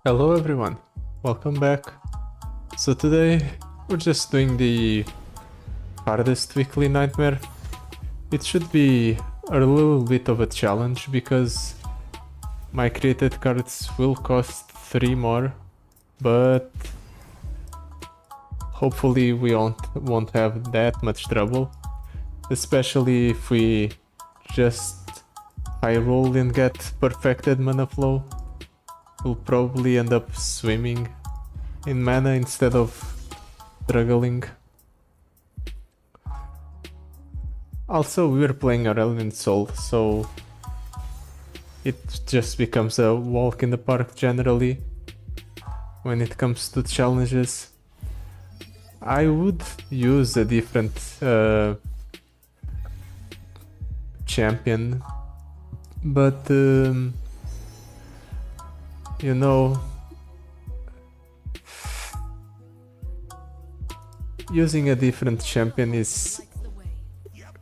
Hello everyone, welcome back. So today we're just doing the hardest weekly nightmare. It should be a little bit of a challenge because my created cards will cost 3 more, but hopefully we won't have that much trouble, especially if we just high roll and get perfected mana flow. We'll probably end up swimming in mana instead of struggling. Also, we're playing Aurelian Soul, so it just becomes a walk in the park generally when it comes to challenges. I would use a different champion, but you know, using a different champion is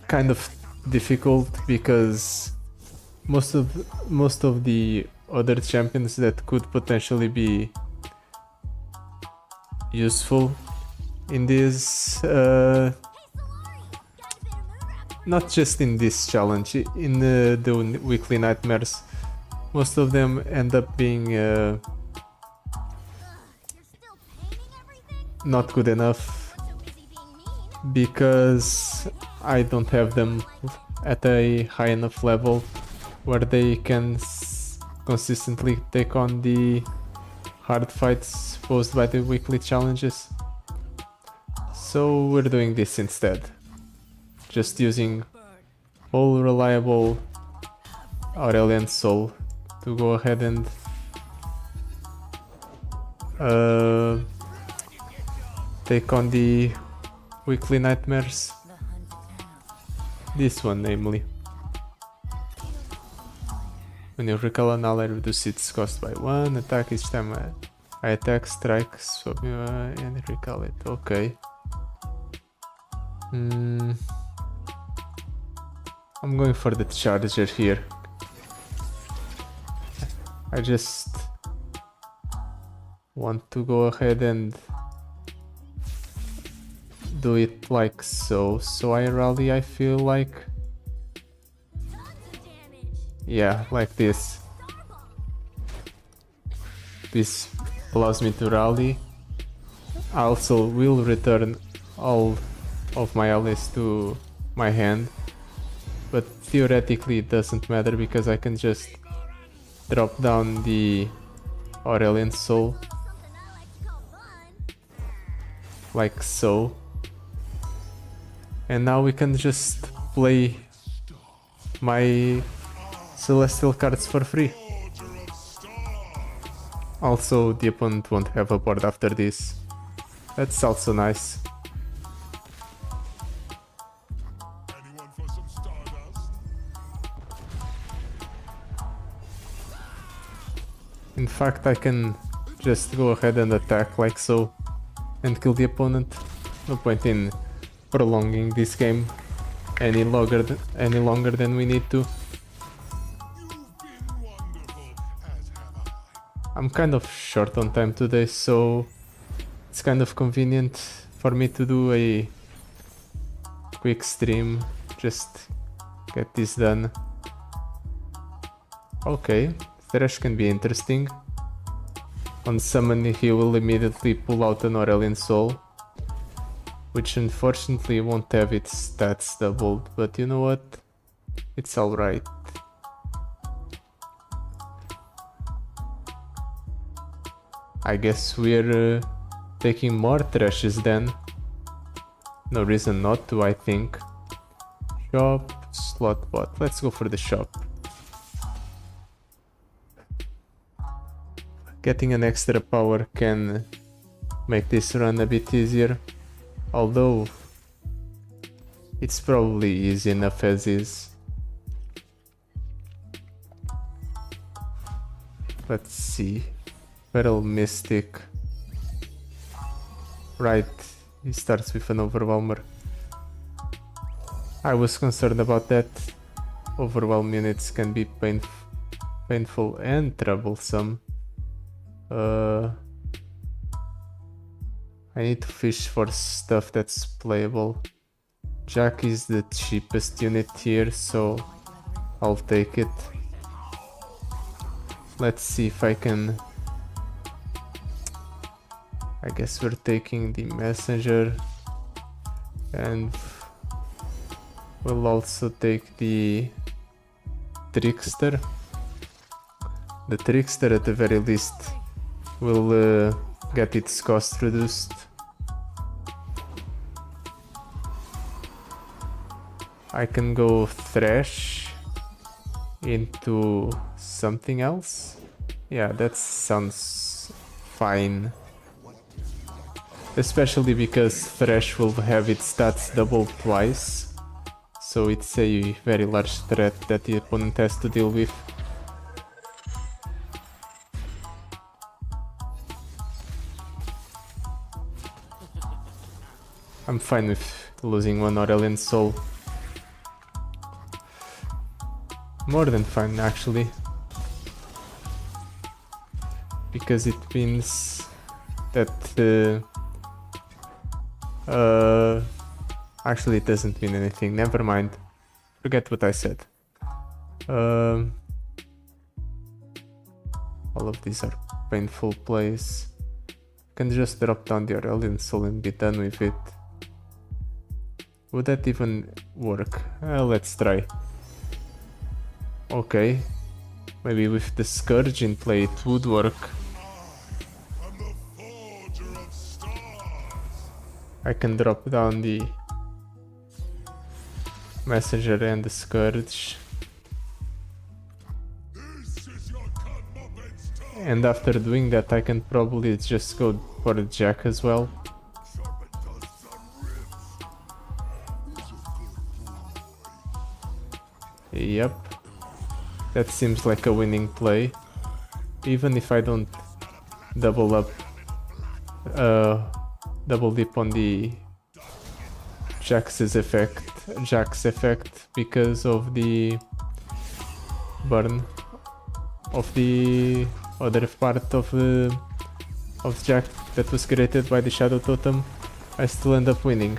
kind of difficult because most of the other champions that could potentially be useful in this not just in this challenge, in the weekly nightmares, most of them end up being not good enough because I don't have them at a high enough level where they can consistently take on the hard fights posed by the weekly challenges. So we're doing this instead, just using all reliable Aurelian Soul to go ahead and take on the weekly nightmares. This one, namely. When you recall an ally, reduce its cost by 1, attack each time I attack, strike, swap and recall it. Okay. I'm going for the charger here. I just want to go ahead and do it like so. So I rally, I feel like. Yeah, like this. This allows me to rally. I also will return all of my allies to my hand, but theoretically it doesn't matter because I can just drop down the Aurelian Soul like so, and now we can just play my celestial cards for free. Also, the opponent won't have a board after this. That's also nice. In fact, I can just go ahead and attack like so and kill the opponent. No point in prolonging this game any longer than we need to. I'm kind of short on time today, so it's kind of convenient for me to do a quick stream, just get this done. Okay, Thresh can be interesting. On summon he will immediately pull out an Aurelian Soul, which unfortunately won't have its stats doubled, but you know what? It's alright. I guess we're taking more Thrashes then. No reason not to, I think. Shop, slot bot. Let's go for the shop. Getting an extra power can make this run a bit easier, although it's probably easy enough as is. Let's see. Feral Mystic. Right, he starts with an Overwhelmer. I was concerned about that. Overwhelm units can be painful and troublesome. I need to fish for stuff that's playable. Jack is the cheapest unit here, so I'll take it. Let's see if I can... I guess we're taking the messenger, and we'll also take the trickster. The trickster at the very least will get its cost reduced. I can go thrash into something else. Yeah, that sounds fine. Especially because thrash will have its stats doubled twice. So it's a very large threat that the opponent has to deal with. I'm fine with losing one Aurelian soul. More than fine, actually. Because it means that actually it doesn't mean anything, never mind. Forget what I said. All of these are painful plays. Can just drop down the Aurelian soul and be done with it. Would that even work? Let's try. Okay. Maybe with the Scourge in play it would work. I can drop down the Messenger and the Scourge. And after doing that I can probably just go for the Jack as well. Yep. That seems like a winning play. Even if I don't double up, double dip on the Jack's effect because of the burn of the other part of Jack that was created by the Shadow Totem, I still end up winning.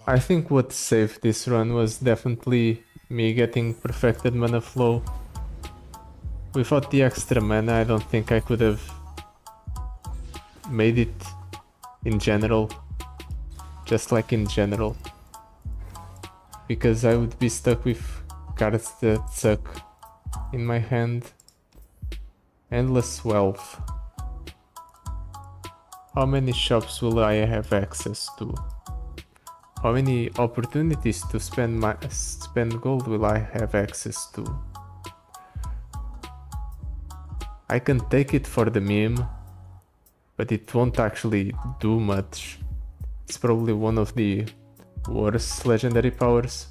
I think what saved this run was definitely me getting perfected mana flow. Without the extra mana, I don't think I could have made it in general. Just like in general. Because I would be stuck with cards that suck in my hand. Endless wealth. How many shops will I have access to? How many opportunities to spend gold will I have access to? I can take it for the meme, but it won't actually do much. It's probably one of the worst legendary powers.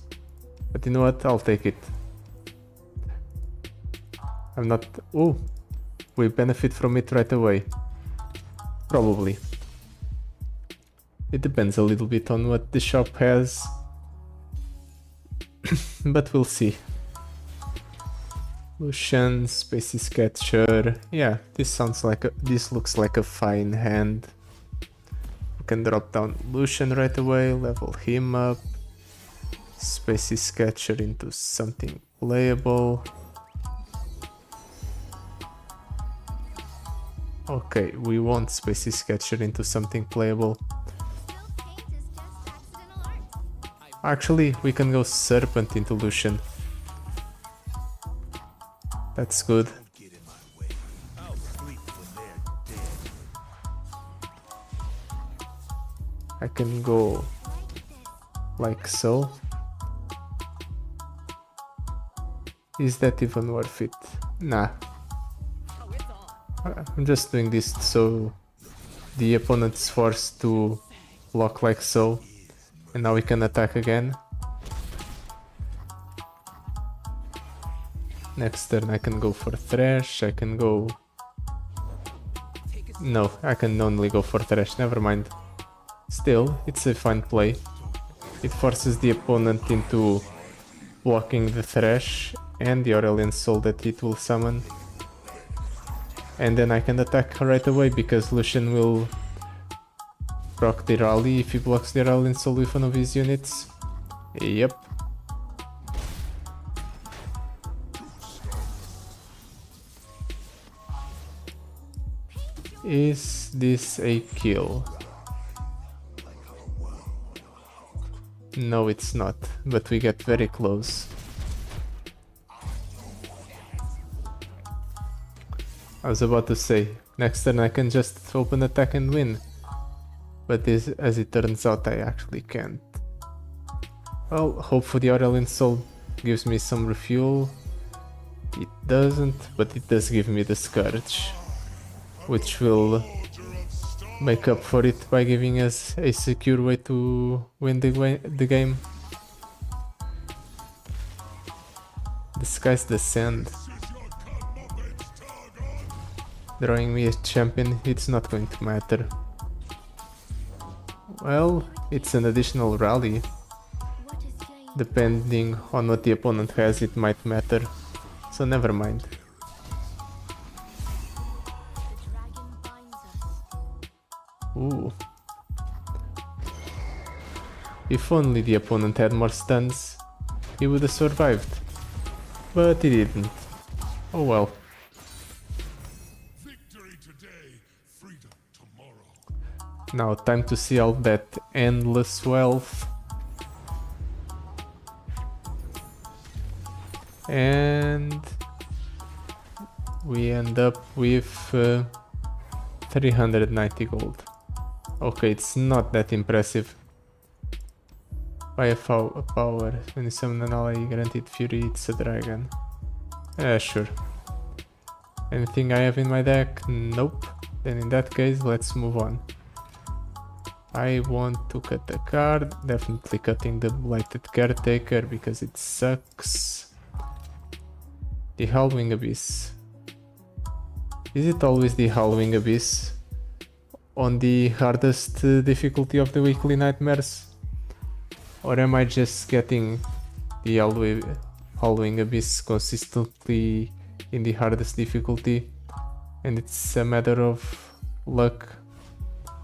But you know what? I'll take it. I'm not... Oh! We benefit from it right away. Probably. It depends a little bit on what the shop has. But we'll see. Lucian, Spacey Sketcher. Yeah, this looks like a fine hand. We can drop down Lucian right away, level him up. Spacey Sketcher into something playable. Okay, we want Spacey Sketcher into something playable. Actually, we can go Serpent into Lucian. That's good. I can go like so. Is that even worth it? Nah. I'm just doing this so the opponent's forced to block like so. And now we can attack again. Next turn I can go for Thrash, I can go... No, I can only go for Thrash, never mind. Still, it's a fine play. It forces the opponent into blocking the Thrash and the Aurelian Soul that it will summon. And then I can attack right away because Lucian will proc the rally if he blocks the Aurelian Soul with one of his units. Yep. Is this a kill? No, it's not, but we get very close. I was about to say, next turn I can just open attack and win. But this, as it turns out, I actually can't. Well, hopefully the Aurelian Soul gives me some refuel. It doesn't, but it does give me the Scourge, which will make up for it by giving us a secure way to win the game. The Skies Descend. Drawing me a champion, it's not going to matter. Well, it's an additional rally. Depending on what the opponent has, it might matter. So never mind. Ooh. If only the opponent had more stuns, he would have survived. But he didn't. Oh well. Now time to see all that endless wealth. And we end up with 390 gold. Okay, it's not that impressive. By a power, when you summon an ally granted fury, it's a dragon. Sure. Anything I have in my deck? Nope. Then in that case, let's move on. I want to cut the card, definitely cutting the Blighted Caretaker because it sucks. The Howling Abyss. Is it always the Howling Abyss on the hardest difficulty of the weekly nightmares? Or am I just getting the Howling Abyss consistently in the hardest difficulty and it's a matter of luck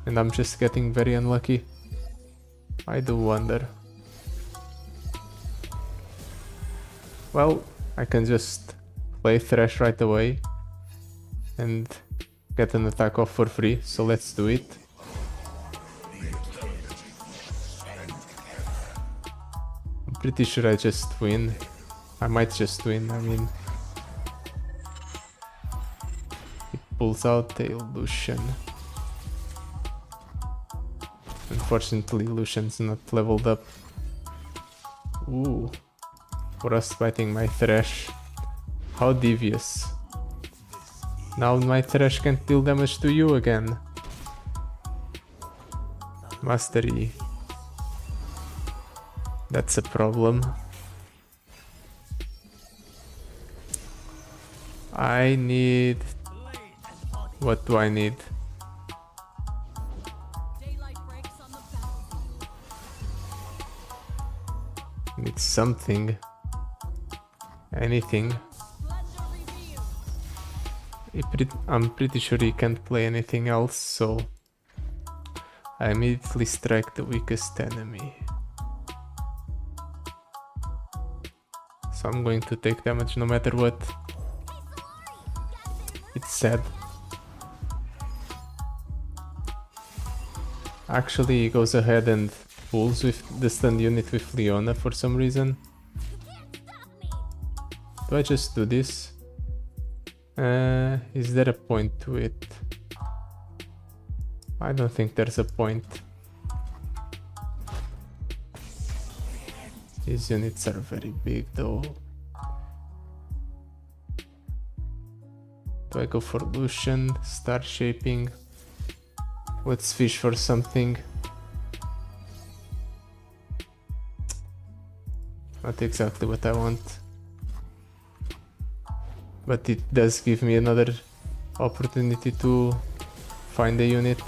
and I'm just getting very unlucky? I do wonder. Well, I can just play Thresh right away and get an attack off for free, so let's do it. I'm pretty sure I just win. I might just win, I mean. It pulls out a Lucian. Unfortunately, Lucian's not leveled up. Ooh. Frostbiting my Thresh. How devious. Now my Thresh can't deal damage to you again. Mastery. That's a problem. I need... What do I need? Need something. Anything. I'm pretty sure he can't play anything else, so I immediately strike the weakest enemy. So I'm going to take damage no matter what. It's sad. Actually, he goes ahead and pulls with the stunned unit with Leona for some reason. Do I just do this? Is there a point to it? I don't think there's a point. These units are very big though. Do I go for Lucian? Star Shaping? Let's fish for something. Not exactly what I want. But it does give me another opportunity to find a unit.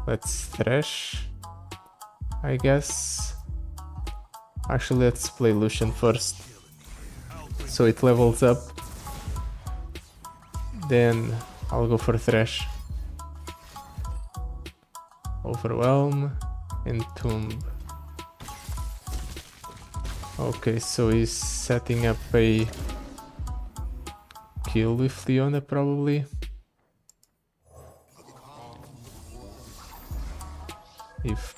Let's thresh, I guess. Actually, let's play Lucian first, so it levels up. Then I'll go for thresh. Overwhelm and Tomb. Okay, so he's setting up a kill with Leona probably. If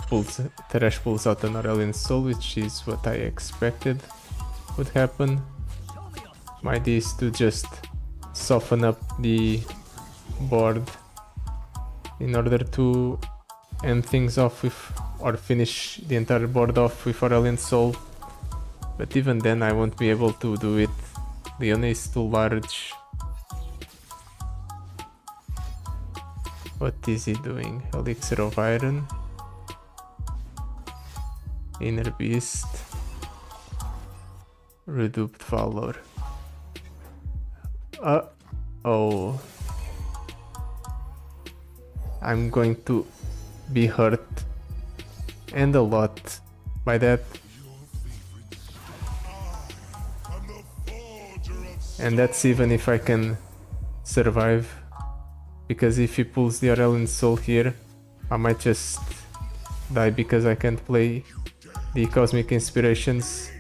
Thresh pulls out an Aurelion Soul, which is what I expected would happen. My idea is to just soften up the board in order to end things off with, or finish the entire board off with Aurelion Soul. But even then I won't be able to do it. Leona is too large. What is he doing? Elixir of Iron. Inner Beast. Reduped Valor. Oh. I'm going to be hurt. And a lot by that. And that's even if I can survive. Because if he pulls the Aurelion Soul here, I might just die because I can't play the Cosmic Inspirations.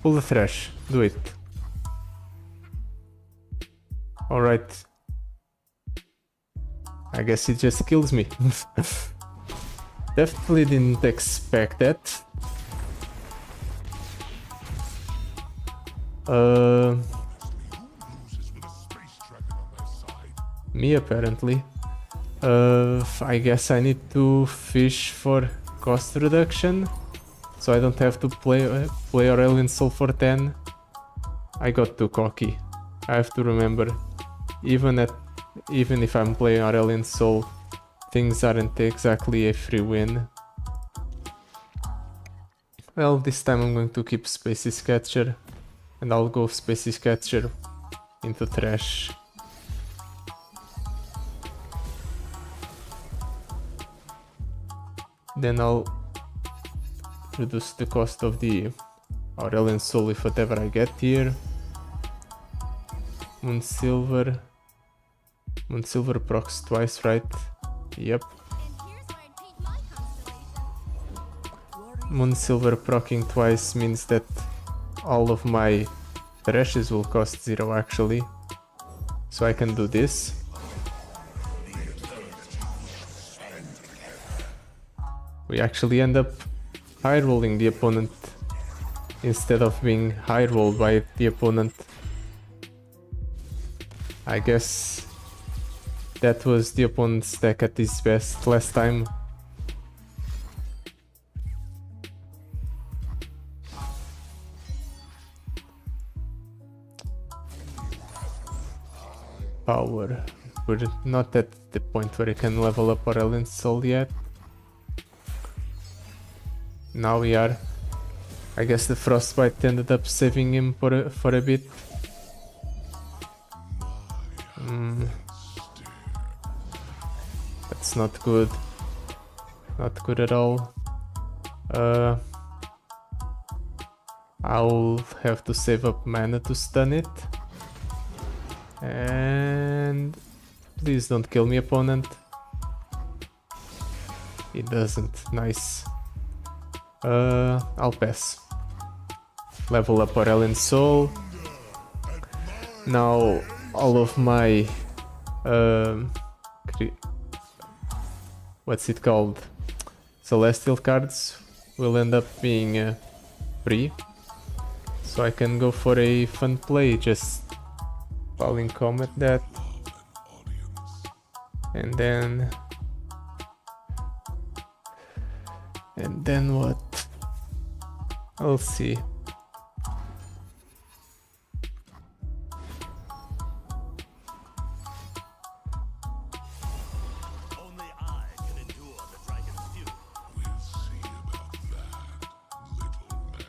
Pull the Thresh, do it. Alright. I guess it just kills me. Definitely didn't expect that. Me apparently. I guess I need to fish for cost reduction, so I don't have to play Aurelion Soul for 10. I got too cocky. I have to remember, even if I'm playing Aurelion Soul, things aren't exactly a free win. Well, this time I'm going to keep Spaces Catcher, and I'll go Spaces Catcher into Thresh. Then I'll reduce the cost of the Aurelion Soul with whatever I get here. Moonsilver procs twice, right? Yep. Moonsilver proccing twice means that all of my Threshes will cost 0 actually. So I can do this. We actually end up high rolling the opponent instead of being high rolled by the opponent. I guess that was the opponent's deck at its best last time. Power. We're not at the point where you can level up Aurelion Soul yet. Now we are. I guess the Frostbite ended up saving him for a bit. That's not good. Not good at all. I'll have to save up mana to stun it. And please don't kill me, opponent. It doesn't. Nice. I'll pass. Level up Aurelion Soul. Now all of my what's it called? Celestial cards will end up being free. So I can go for a fun play, just Falling Comet that. And then what? I'll see. Only I can endure the dragon's fury. We'll see about that, little man.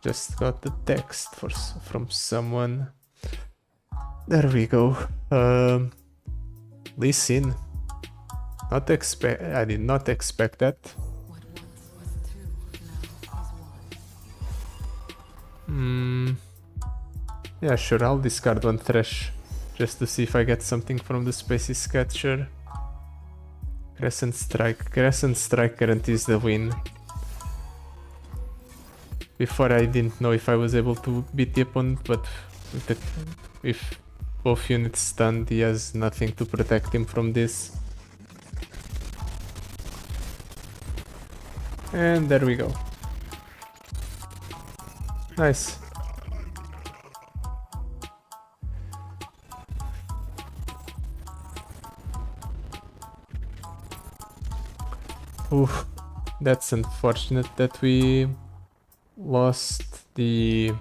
Just got the text from someone. There we go. Lee Sin. I did not expect that. Yeah, sure, I'll discard one Thresh just to see if I get something from the Spaces Catcher. Crescent Strike. Crescent Strike guarantees the win. Before I didn't know if I was able to beat the opponent, but if both units stunned, he has nothing to protect him from this. And there we go. Nice. Oof, that's unfortunate that we lost the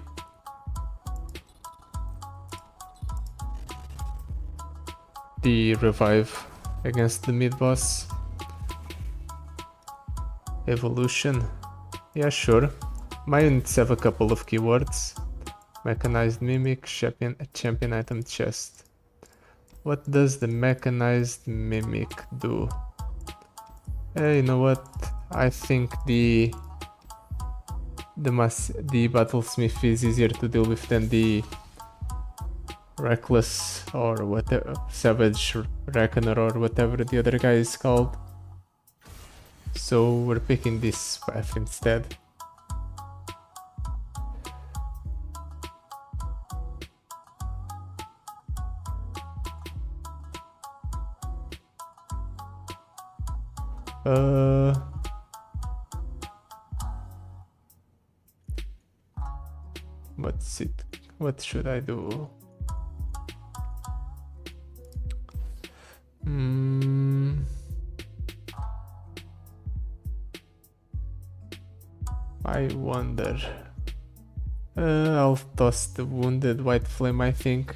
revive against the mid boss. Evolution. Yeah, sure. My units have a couple of keywords. Mechanized Mimic, champion item chest. What does the Mechanized Mimic do? You know what? I think the Battlesmith is easier to deal with than the Reckless or whatever, Savage Reckoner or whatever the other guy is called. So we're picking this path instead. What should I do? I wonder. I'll toss the Wounded White Flame, I think.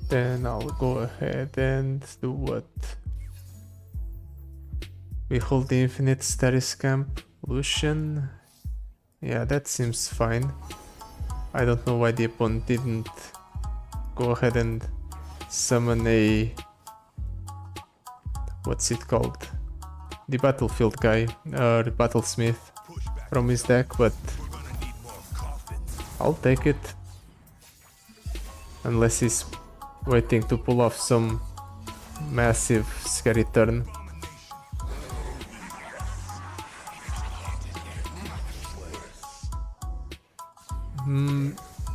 Then I'll go ahead and do what? We hold the Infinite Status Camp. Lucian. Yeah, that seems fine. I don't know why the opponent didn't go ahead and summon a... what's it called? The Battlefield guy, or Battlesmith from his deck, but I'll take it. Unless he's waiting to pull off some massive scary turn.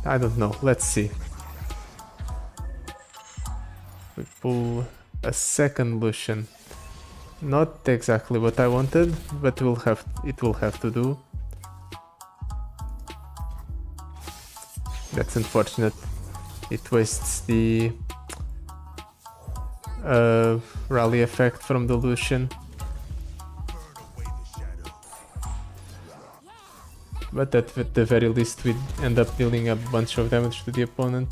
I don't know, let's see. We pull a second Lucian. Not exactly what I wanted, but it will have to do. That's unfortunate. It wastes the rally effect from the Lucian. But at the very least we end up dealing a bunch of damage to the opponent.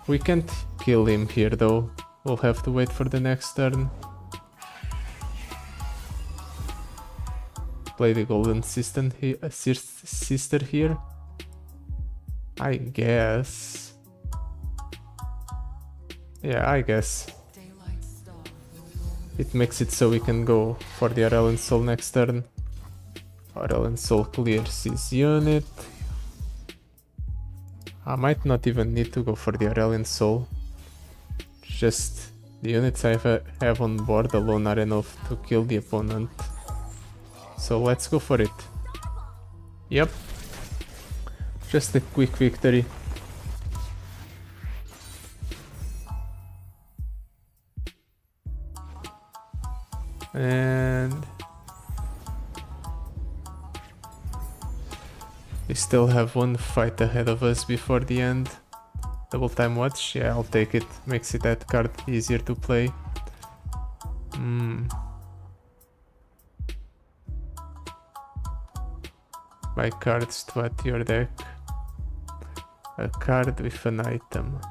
We can't kill him here though, we'll have to wait for the next turn. Play the Golden Sister here, I guess. Yeah, I guess. It makes it so we can go for the Aurelion Soul next turn. Aurelion Soul clears his unit. I might not even need to go for the Aurelion Soul. Just the units I have on board alone are enough to kill the opponent. So let's go for it. Yep. Just a quick victory. And we still have one fight ahead of us before the end. Double time watch? Yeah, I'll take it. Makes it that card easier to play. Buy cards to add to your deck. A card with an item.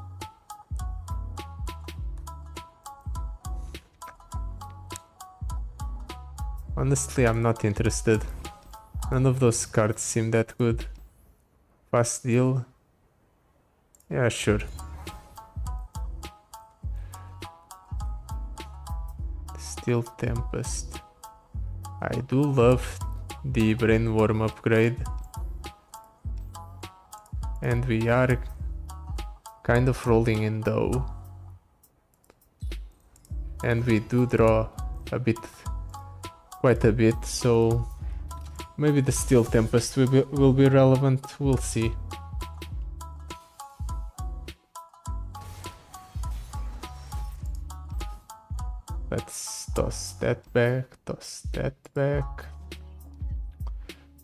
Honestly, I'm not interested. None of those cards seem that good. Fast deal. Yeah, sure. Steel Tempest. I do love the Brainworm upgrade. And we are kind of rolling in though. And we do draw a bit, quite a bit, so maybe the Steel Tempest will be relevant, we'll see. Let's toss that back, toss that back.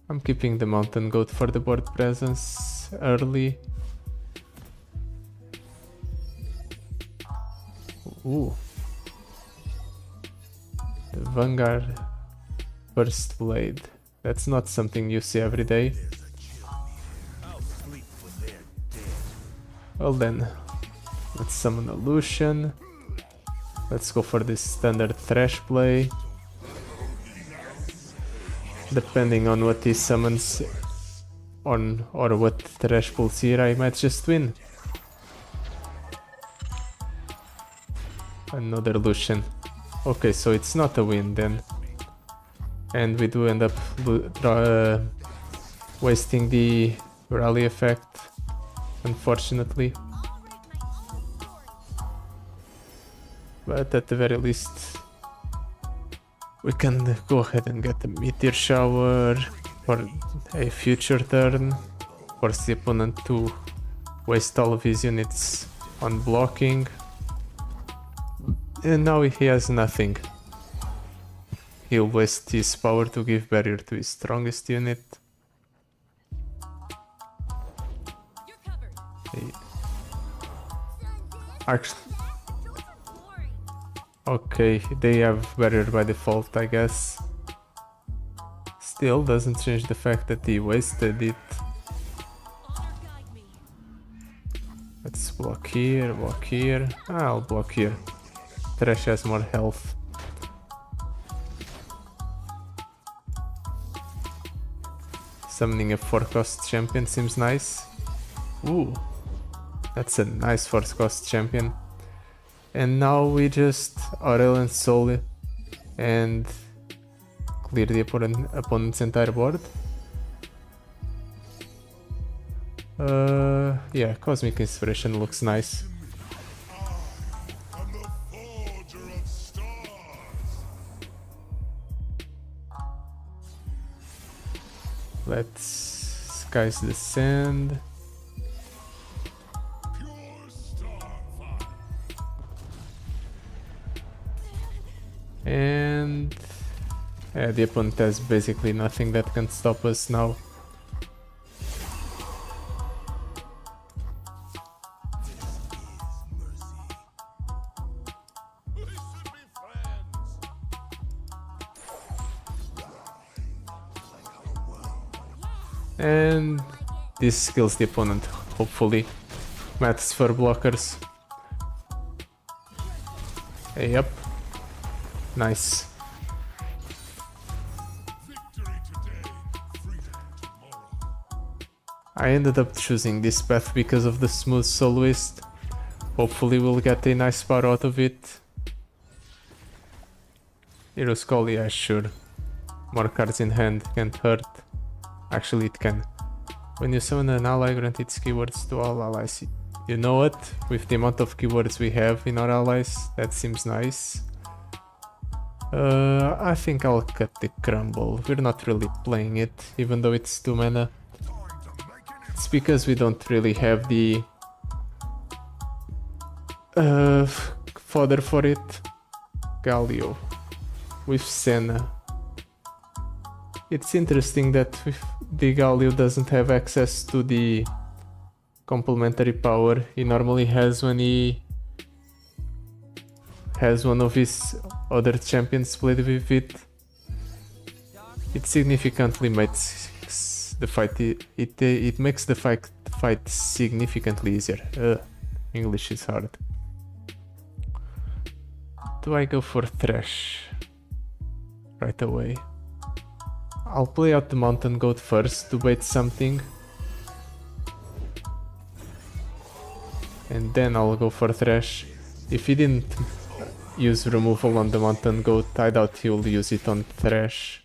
I'm keeping the Mountain Goat for the board presence early. Ooh. The Vanguard Burst Blade. That's not something you see every day. Well then, let's summon a Lucian. Let's go for this standard Thresh play. Depending on what he summons on or what Thresh pulls here, I might just win. Another Lucian. Okay, so it's not a win then. And we do end up wasting the rally effect, unfortunately. But at the very least, we can go ahead and get a Meteor Shower for a future turn. Force the opponent to waste all of his units on blocking. And now he has nothing. He'll waste his power to give barrier to his strongest unit. Actually, okay, they have barrier by default, I guess. Still doesn't change the fact that he wasted it. Let's block here, block here. I'll block here. Thresh has more health. Summoning a 4-cost champion seems nice. Ooh, that's a nice 4-cost champion. And now we just Aurel and Soul and clear the opponent's entire board. Yeah, Cosmic Inspiration looks nice. Let's Skies Descend. And yeah, the opponent has basically nothing that can stop us now. And this kills the opponent, hopefully. Maths for blockers. Yep. Nice. I ended up choosing this path because of the smooth soloist. Hopefully we'll get a nice power out of it. Hero's Call, yeah, sure. More cards in hand can't hurt. Actually, it can. When you summon an ally, grant its keywords to all allies. You know what? With the amount of keywords we have in our allies, that seems nice. I think I'll cut the Crumble. We're not really playing it, even though it's 2 mana. It's because we don't really have the fodder for it. Galio with Senna. It's interesting that the Galio doesn't have access to the complementary power he normally has when he has one of his other champions played with it. It significantly makes the fight it makes the fight significantly easier. English is hard. Do I go for Thresh? right away. I'll play out the mountain goat first to bait something. And then I'll go for Thresh. If he didn't use removal on the mountain goat, I doubt he'll use it on Thresh.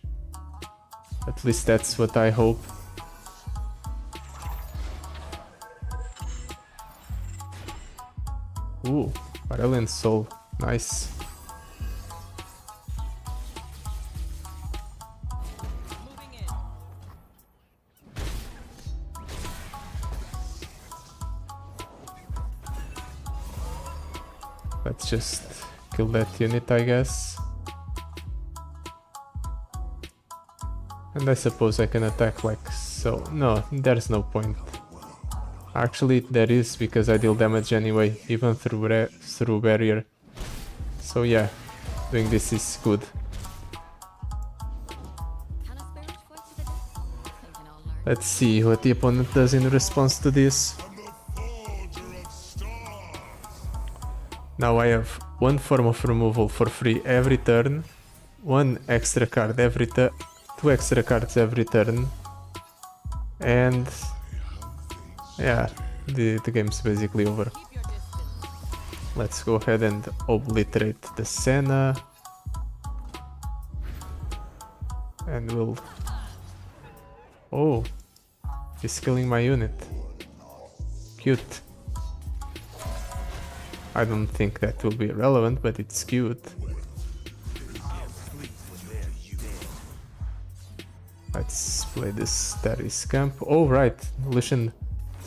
At least that's what I hope. Ooh, Aurelian Soul, nice. Let's just kill that unit, I guess. And I suppose I can attack like so. No, there's no point. Actually, there is, because I deal damage anyway, even through barrier. So yeah, doing this is good. Let's see what the opponent does in response to this. Now I have one form of removal for free every turn, one extra card every turn, two extra cards every turn, and yeah, the game's basically over. Let's go ahead and obliterate the Senna, and we'll... Oh, he's killing my unit. Cute. I don't think that will be relevant, but it's cute. Let's play this Terry's camp. Oh right, Lucian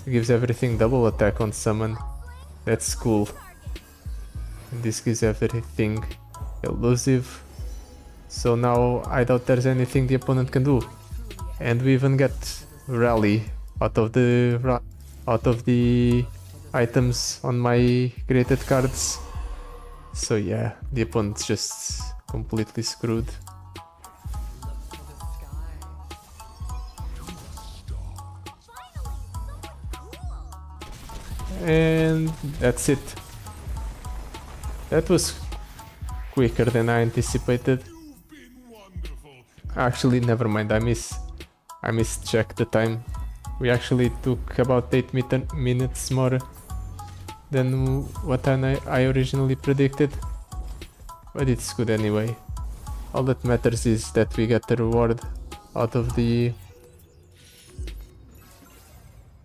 gives everything double attack on summon. That's cool. And this gives everything elusive. So now I doubt there's anything the opponent can do. And we even get rally out of the items on my created cards. So yeah, the opponent's just completely screwed. And that's it. That was quicker than I anticipated. Actually, never mind, I mischecked the time. We actually took about 8 minutes more than what I originally predicted. But it's good anyway. All that matters is that we get the reward out of the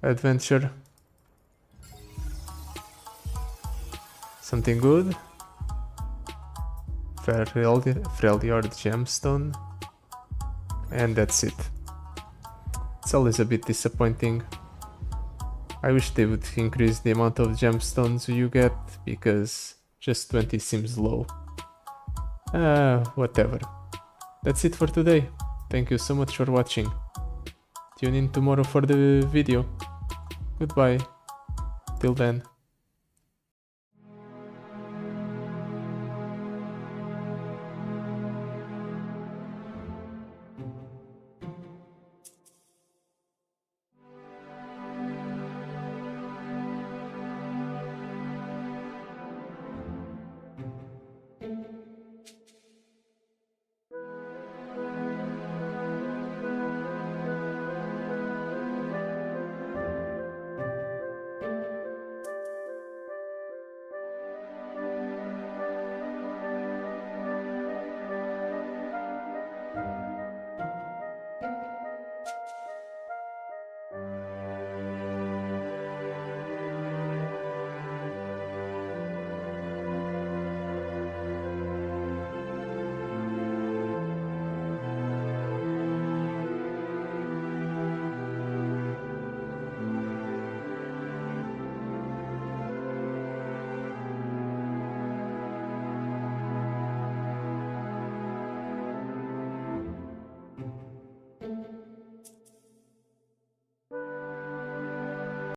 adventure. Something good. Freljord gemstone. And that's it. It's always a bit disappointing. I wish they would increase the amount of gemstones you get, because just 20 seems low. Whatever. That's it for today. Thank you so much for watching. Tune in tomorrow for the video. Goodbye. Till then.